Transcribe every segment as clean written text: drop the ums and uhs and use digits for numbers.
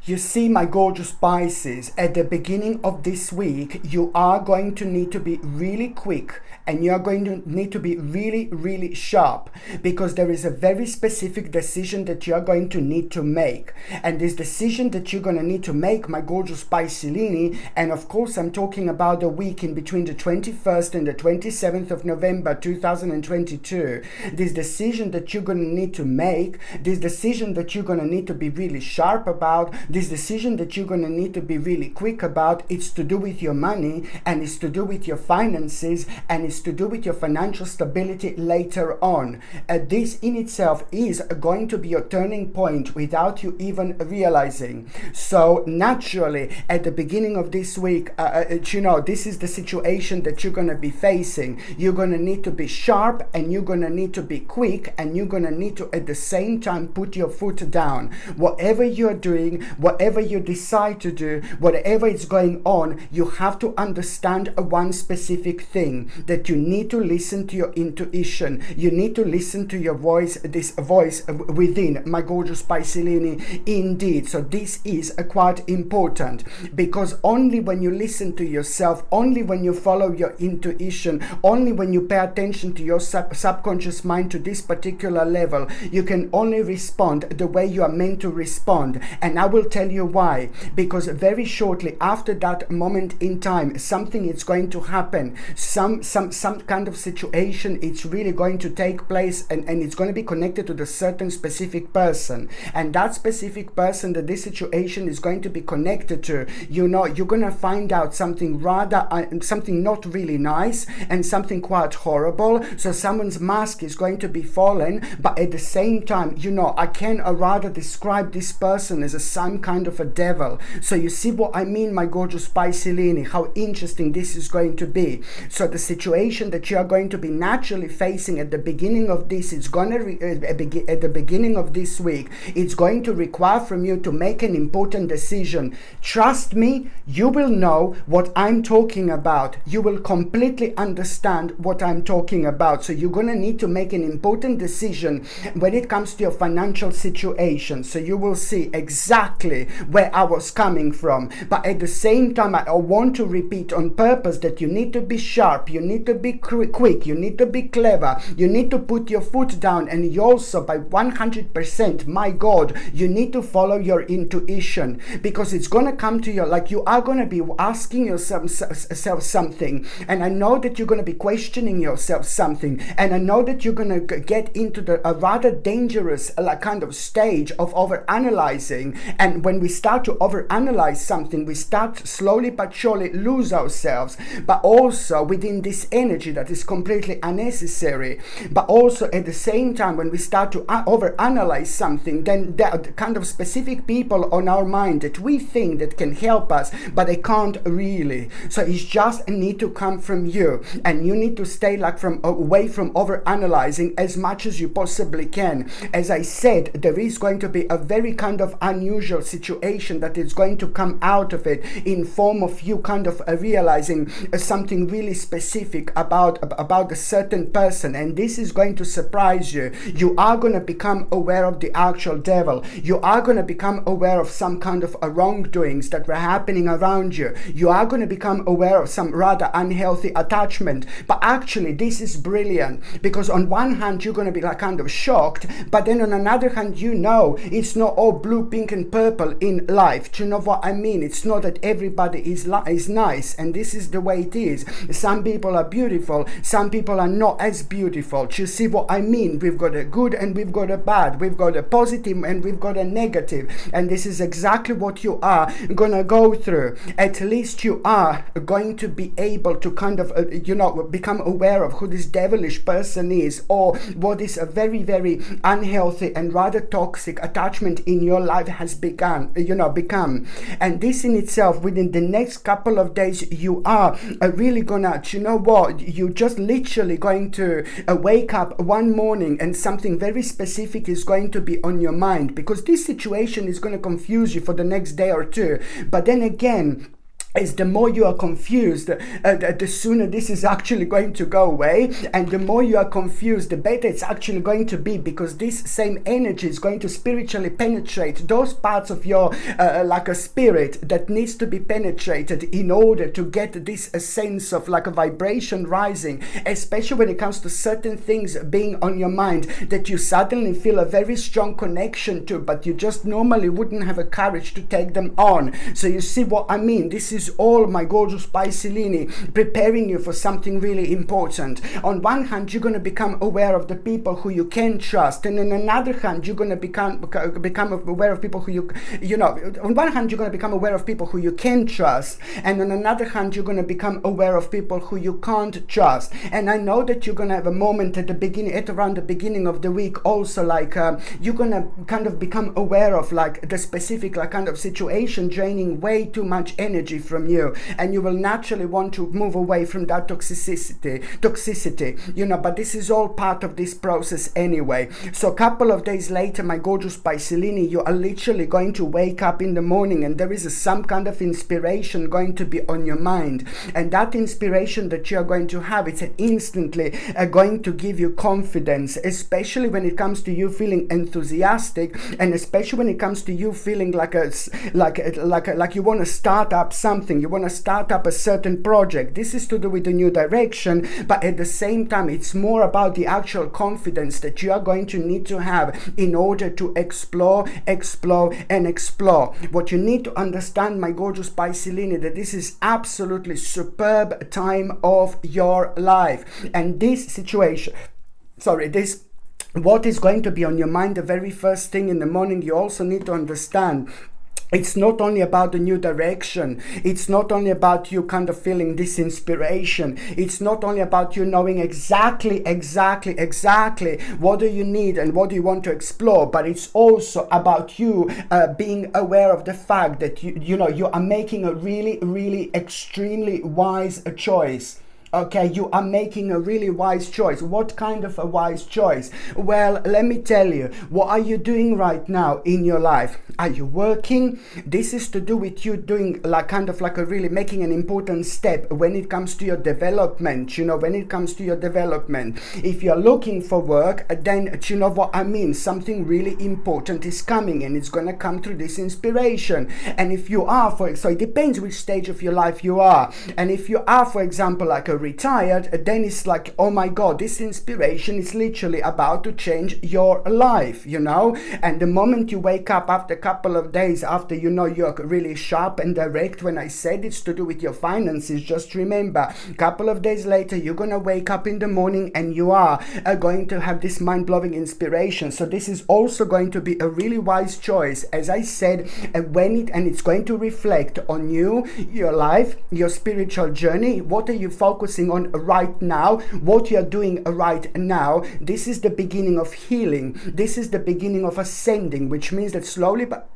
You see, my gorgeous Pisces, at the beginning of this week, you are going to need to be really quick and you are going to need to be really sharp, because there is a very specific decision that you are going to need to make. And this decision that you're going to need to make, my gorgeous Piscelini, and of course I'm talking about the week in between the 21st and the 27th of November 2022, this decision that you're going to need to make, this decision that you're going to need to be really sharp about, this decision that you're going to need to be really quick about, it's to do with your money, and it's to do with your finances, and it's to do with your financial stability later on. This in itself is going to be your turning point without you even realizing. So naturally, at the beginning of this week, this is the situation that you're going to be facing. You're going to need to be sharp, and you're going to need to be quick, and you're going to need to at the same time put your foot down. Whatever you're doing, whatever you decide to do, whatever is going on, you have to understand one specific thing, that you need to listen to your intuition. You need to listen to your voice, this voice within, my gorgeous Piscelini, indeed. So this is quite important, because only when you listen to yourself, only when you follow your intuition, only when you pay attention to your subconscious mind to this particular level, you can only respond the way you are meant to respond. And I will tell you why. Because very shortly after that moment in time, something is going to happen. Some kind of situation, it's really going to take place, and it's going to be connected to the certain specific person. And that specific person that this situation is going to be connected to, you're going to find out something something not really nice, and something quite horrible. So someone's mask is going to be fallen, but at the same time, I can rather describe this person as some kind of a devil. So you see what I mean, my gorgeous Piscelini, how interesting this is going to be. So the situation that you are going to be naturally facing at the beginning of this, it's going to at the beginning of this week, it's going to require from you to make an important decision. Trust me, you will know what I'm talking about. You will completely understand what I'm talking about. So you're going to need to make an important decision when it comes to your financial situation. So you will see exactly where I was coming from. But at the same time, I want to repeat on purpose that you need to be sharp, you need to be quick, you need to be clever, you need to put your foot down, and you also, by 100%, my God, you need to follow your intuition, because it's going to come to you, like you are going to be asking yourself something, and I know that you're going to be questioning yourself something, and I know that you're going to get into a rather dangerous kind of stage of overanalyzing. And when we start to overanalyze something, we start slowly but surely lose ourselves, but also within this energy that is completely unnecessary. But also at the same time, when we start to overanalyze something, then there are kind of specific people on our mind that we think that can help us, but they can't really. So it's just a need to come from you, and you need to stay away from overanalyzing as much as you possibly can. As I said, there is going to be a very kind of unusual situation that is going to come out of it, in form of you kind of realizing something really specific about a certain person, and this is going to surprise you. You are going to become aware of the actual devil. You are going to become aware of some kind of wrongdoings that were happening around you. You are going to become aware of some rather unhealthy attachment. But actually, this is brilliant, because on one hand, you're going to be kind of shocked, but then on another hand, it's not all blue, pink, and purple in life. Do you know what I mean? It's not that everybody is nice, and this is the way it is. Some people are beautiful, some people are not as beautiful. Do you see what I mean? We've got a good and we've got a bad, we've got a positive and we've got a negative, and this is exactly what you are gonna go through. At least you are going to be able to kind of become aware of who this devilish person is, or what is a very unhealthy and rather toxic attachment in your life has become. And this in itself, within the next couple of days, you are really gonna, you're just literally going to wake up one morning and something very specific is going to be on your mind, because this situation is going to confuse you for the next day or two. But then again, is the more you are confused, the sooner this is actually going to go away, and the more you are confused, the better it's actually going to be, because this same energy is going to spiritually penetrate those parts of your like a spirit that needs to be penetrated in order to get this sense of like a vibration rising, especially when it comes to certain things being on your mind that you suddenly feel a very strong connection to, but you just normally wouldn't have a courage to take them on. So you see what I mean? This is all, my gorgeous Piscelini, preparing you for something really important. On one hand, you're going to become aware of the people who you can trust, and on another hand, you're going to become aware of people who you know, on one hand, you're going to become aware of people who you can trust, and on another hand, you're going to become aware of people who you can't trust. And I know that you're going to have a moment at the beginning, at around the beginning of the week, also like you're going to kind of become aware of like the specific like kind of situation draining way too much energy from you, and you will naturally want to move away from that toxicity, you know, but this is all part of this process anyway. So a couple of days later, my gorgeous Piscelini, you are literally going to wake up in the morning, and there is some kind of inspiration going to be on your mind, and that inspiration that you are going to have, it's instantly going to give you confidence, especially when it comes to you feeling enthusiastic, and especially when it comes to you feeling like you want to start up something, you want to start up a certain project. This is to do with the new direction, but at the same time, it's more about the actual confidence that you are going to need to have in order to explore. What you need to understand, my gorgeous Piscelini, that this is absolutely superb time of your life, and this situation, what is going to be on your mind the very first thing in the morning, you also need to understand. It's not only about the new direction. It's not only about you kind of feeling this inspiration. It's not only about you knowing exactly what do you need and what do you want to explore, but it's also about you being aware of the fact that you are making a really extremely wise choice. Okay, you are making a really wise choice. What kind of a wise choice? Well, let me tell you, what are you doing right now in your life? Are you working? This is to do with you doing like kind of like a really making an important step when it comes to your development, when it comes to your development. If you're looking for work, then you know what I mean, something really important is coming, and it's going to come through this inspiration. And if you are, so it depends which stage of your life you are. And if you are, for example, like a retired, then it's like, oh my god, this inspiration is literally about to change your life, and the moment you wake up after a couple of days after you're really sharp and direct, when I said it's to do with your finances, just remember, a couple of days later you're gonna wake up in the morning and you are going to have this mind-blowing inspiration. So this is also going to be a really wise choice, as I said, and it's going to reflect on you, your life, your spiritual journey. What are you focusing on right now? What you're doing right now? This is the beginning of healing. This is the beginning of ascending, which means that slowly but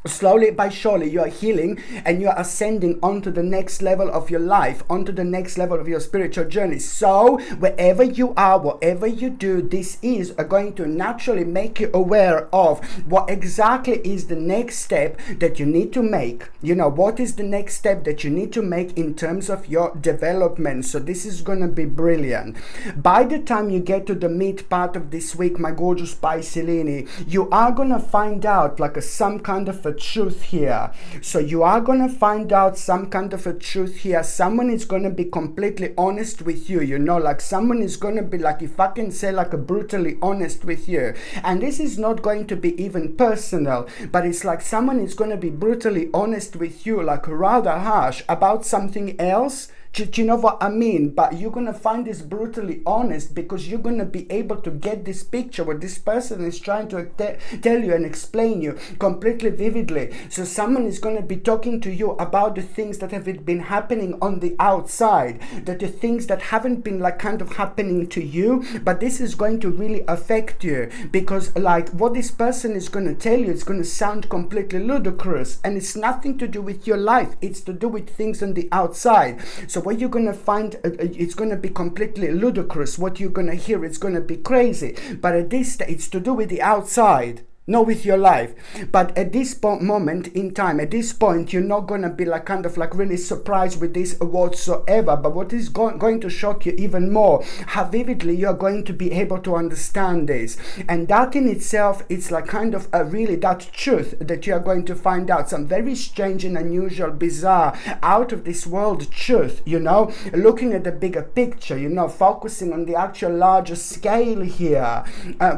slowly by surely you are healing and you are ascending onto the next level of your life, onto the next level of your spiritual journey. So wherever you are, whatever you do, this is going to naturally make you aware of what exactly is the next step that you need to make. What is the next step that you need to make in terms of your development. So this is going to be brilliant. By the time you get to the mid part of this week, my gorgeous Piscelini, you are going to find out like some kind of a truth here. So you are going to find out some kind of a truth here. Someone is going to be completely honest with you, like someone is going to be like, if I can say, like a brutally honest with you. And this is not going to be even personal, but it's like someone is going to be brutally honest with you, like rather harsh about something else. Do you know what I mean? But you're going to find this brutally honest because you're going to be able to get this picture what this person is trying to tell you and explain you completely vividly. So someone is going to be talking to you about the things that have been happening on the outside, that the things that haven't been like kind of happening to you, but this is going to really affect you because like what this person is going to tell you is going to sound completely ludicrous, and it's nothing to do with your life. It's to do with things on the outside. So what you're going to find, it's going to be completely ludicrous. What you're going to hear, it's going to be crazy. But at this stage, it's to do with the outside. not with your life. But at this moment in time, at this point, you're not going to be like kind of like really surprised with this whatsoever. But what is going to shock you even more, how vividly you're going to be able to understand this. And that in itself, it's like kind of a really that truth that you're going to find out, some very strange and unusual, bizarre, out of this world truth, you know, looking at the bigger picture, you know, focusing on the actual larger scale here,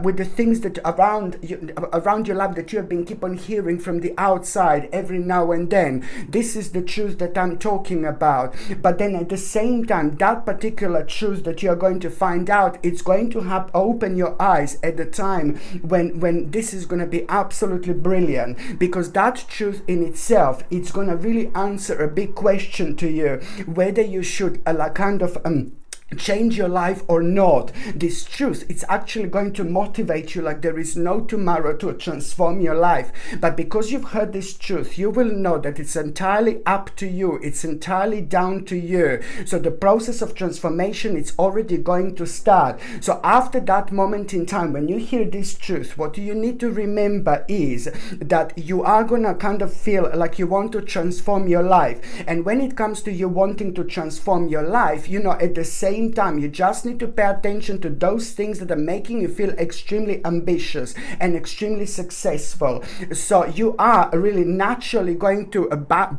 with the things that around your life that you have been keep on hearing from the outside every now and then. This is the truth that I'm talking about. But then at the same time, that particular truth that you're going to find out, it's going to have open your eyes at the time when this is going to be absolutely brilliant, because that truth in itself, it's going to really answer a big question to you, whether you should like kind of change your life or not. This truth, it's actually going to motivate you like there is no tomorrow to transform your life. But because you've heard this truth, you will know that it's entirely up to you. It's entirely down to you. So the process of transformation, it's already going to start. So after that moment in time, when you hear this truth, what you need to remember is that you are gonna kind of feel like you want to transform your life. And when it comes to you wanting to transform your life, you know, at the same time, you just need to pay attention to those things that are making you feel extremely ambitious and extremely successful. So you are really naturally going to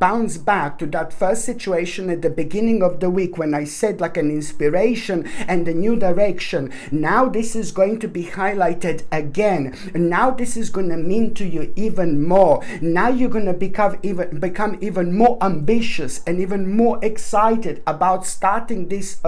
bounce back to that first situation at the beginning of the week when I said like an inspiration and a new direction. Now this is going to be highlighted again. Now this is going to mean to you even more. Now you're going to become even more ambitious and even more excited about starting this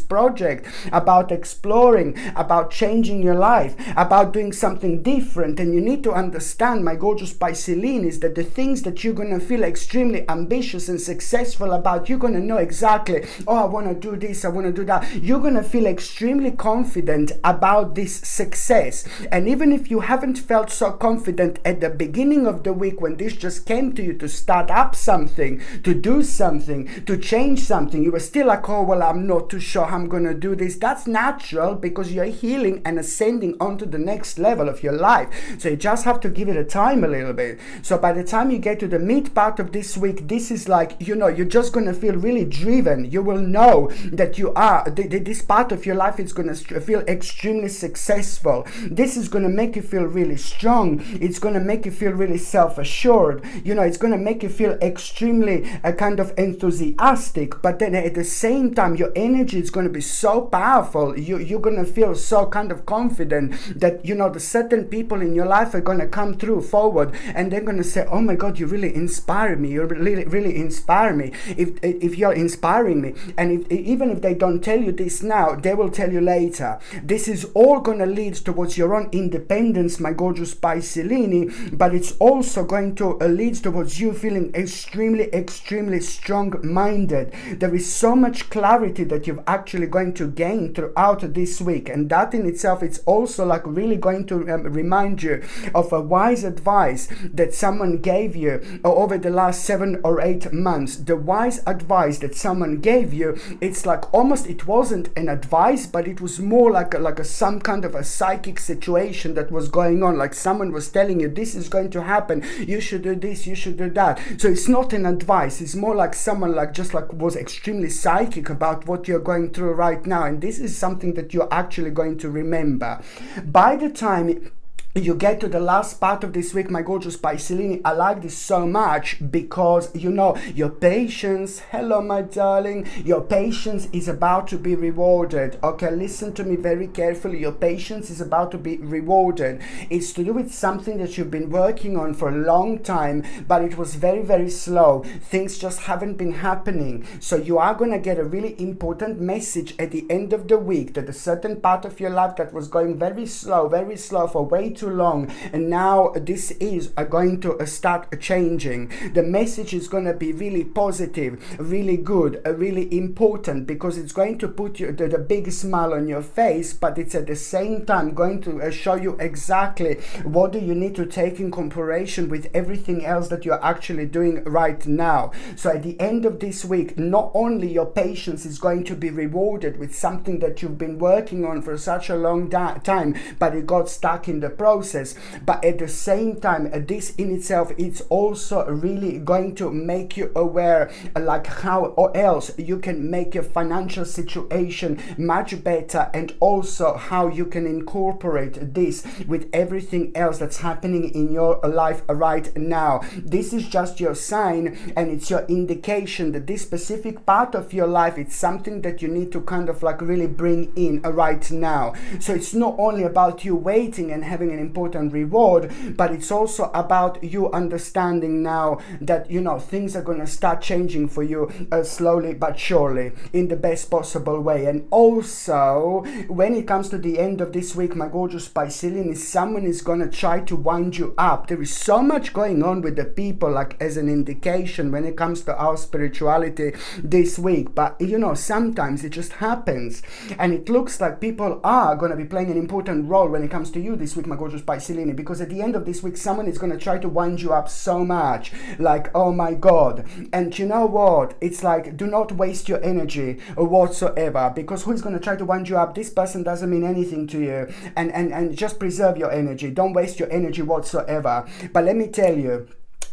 project, about exploring, about changing your life, about doing something different. And you need to understand, my gorgeous Pisceline, is that the things that you're going to feel extremely ambitious and successful about, you're going to know exactly, oh, I want to do this, I want to do that. You're going to feel extremely confident about this success. And even if you haven't felt so confident at the beginning of the week when this just came to you to start up something, to do something, to change something, you were still like, oh, well, I'm not too sure how I'm going to do this. That's natural, because you're healing and ascending onto the next level of your life. So you just have to give it a time a little bit. So by the time you get to the mid part of this week, this is like, you know, you're just going to feel really driven. You will know that you are, this part of your life is going to feel extremely successful. This is going to make you feel really strong. It's going to make you feel really self-assured. You know, it's going to make you feel extremely kind of enthusiastic. But then at the same time, your energy is going to be so powerful. You're going to feel so kind of confident that, you know, the certain people in your life are going to come through forward, and they're going to say, oh my God, you really inspire me. You really inspire me. If you're inspiring me, and even if they don't tell you this now, they will tell you later. This is all going to lead towards your own independence, my gorgeous Pisceline, but it's also going to lead towards you feeling extremely strong-minded. There is so much clarity that you're actually going to gain throughout this week, and that in itself, it's also like really going to remind you of a wise advice that someone gave you over the last 7 or 8 months. The wise advice that someone gave you, it's like almost, it wasn't an advice, but it was more like some kind of a psychic situation that was going on. Like someone was telling you, this is going to happen, you should do this, you should do that. So it's not an advice, it's more like someone was extremely psychic about what you're going through right now. And this is something that you're actually going to remember. By the time you get to the last part of this week, my gorgeous Pisceline, I like this so much because, you know, your patience, hello my darling, your patience is about to be rewarded. Okay, listen to me very carefully. Your patience is about to be rewarded. It's to do with something that you've been working on for a long time, but it was very slow. Things just haven't been happening. So you are going to get a really important message at the end of the week that a certain part of your life that was going very slow for way too long, and now this is going to start changing. The message is going to be really positive, really good, really important, because it's going to put you the big smile on your face, but it's at the same time going to show you exactly what do you need to take in comparison with everything else that you're actually doing right now. So at the end of this week, not only your patience is going to be rewarded with something that you've been working on for such a long time, but it got stuck in the process. process, but at the same time, this in itself, it's also really going to make you aware like how or else you can make your financial situation much better, and also how you can incorporate this with everything else that's happening in your life right now. This is just your sign, and it's your indication that this specific part of your life, it's something that you need to kind of like really bring in right now. So it's not only about you waiting and having an important reward, but it's also about you understanding now that, you know, things are going to start changing for you slowly but surely in the best possible way. And also, when it comes to the end of this week, my gorgeous Piscean, someone is going to try to wind you up. There is so much going on with the people, like as an indication when it comes to our spirituality this week. But you know, sometimes it just happens, and it looks like people are going to be playing an important role when it comes to you this week, my gorgeous Piscean, because at the end of this week, someone is going to try to wind you up so much, like, oh my god. And you know what, it's like, do not waste your energy whatsoever, because who is going to try to wind you up? This person doesn't mean anything to you, and just preserve your energy. Don't waste your energy whatsoever. But let me tell you,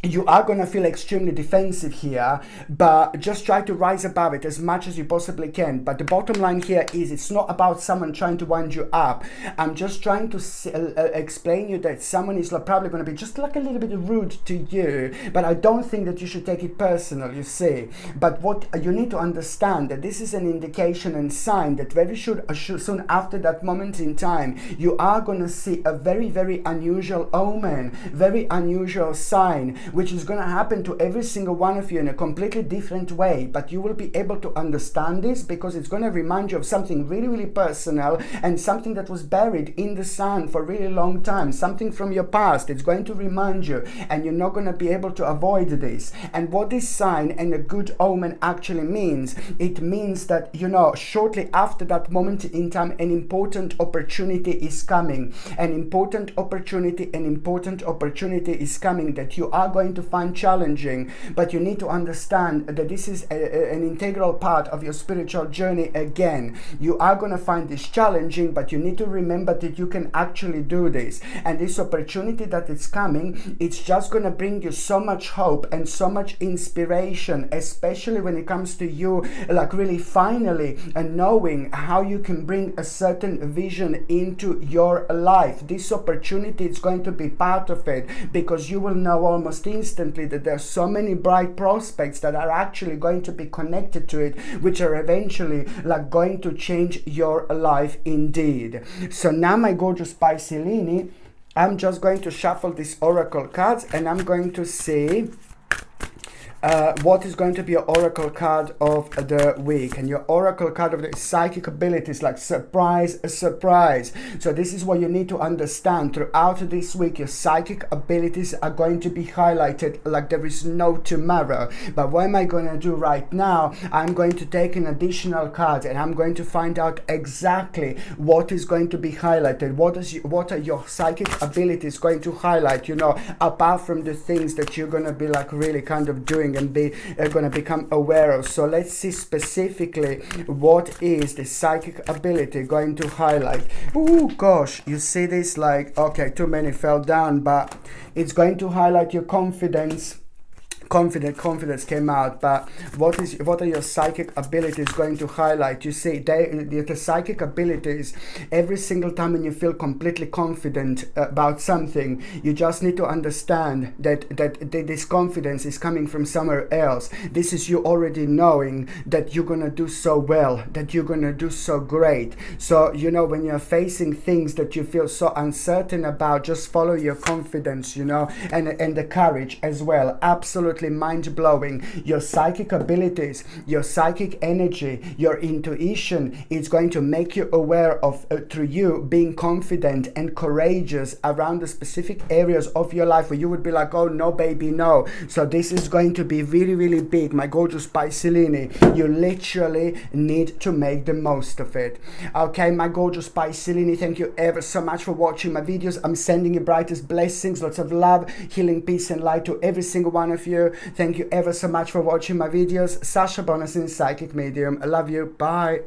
you are going to feel extremely defensive here, but just try to rise above it as much as you possibly can. But the bottom line here is, it's not about someone trying to wind you up. I'm just trying to explain you that someone is probably going to be just like a little bit rude to you, but I don't think that you should take it personal, you see. But what you need to understand, that this is an indication and sign that very soon after that moment in time, you are going to see a very, very unusual omen, very unusual sign, which is going to happen to every single one of you in a completely different way. But you will be able to understand this because it's going to remind you of something really, really personal, and something that was buried in the sand for a really long time, something from your past. It's going to remind you, and you're not going to be able to avoid this. And what this sign and a good omen actually means, it means that, you know, shortly after that moment in time, an important opportunity is coming. An important opportunity is coming that you are going to find challenging, but you need to understand that this is an integral part of your spiritual journey. Again, you are going to find this challenging, but you need to remember that you can actually do this. And this opportunity that is coming, it's just going to bring you so much hope and so much inspiration, especially when it comes to you like really finally knowing how you can bring a certain vision into your life. This opportunity is going to be part of it, because you will know almost instantly that there are so many bright prospects that are actually going to be connected to it, which are eventually like going to change your life indeed. So now, my gorgeous Piscean, I'm just going to shuffle these oracle cards, and I'm going to see what is going to be your oracle card of the week. And your oracle card of the psychic abilities, like surprise, surprise. So this is what you need to understand. Throughout this week, your psychic abilities are going to be highlighted like there is no tomorrow. But what am I going to do right now? I'm going to take an additional card, and I'm going to find out exactly what is going to be highlighted. What are your psychic abilities going to highlight, you know, apart from the things that you're going to be like really kind of doing and be going to become aware of. So let's see specifically what is the psychic ability going to highlight. Oh gosh, you see this, like, okay, too many fell down, but it's going to highlight your confidence. Confidence came out, but what are your psychic abilities going to highlight? You see, the psychic abilities, every single time when you feel completely confident about something, you just need to understand that this confidence is coming from somewhere else. This is you already knowing that you're gonna do so well, that you're gonna do so great. So, you know, when you're facing things that you feel so uncertain about, just follow your confidence, you know, and the courage as well. Absolutely mind-blowing. Your psychic abilities, your psychic energy, your intuition is going to make you aware of through you being confident and courageous around the specific areas of your life where you would be like, oh no baby, no. So this is going to be really, really big, my gorgeous Piscean. You literally need to make the most of it. Okay, my gorgeous Piscean, thank you ever so much for watching my videos. I'm sending you brightest blessings, lots of love, healing, peace and light to every single one of you. Thank you ever so much for watching my videos. Sasha Bonasin, Psychic Medium. I love you. Bye.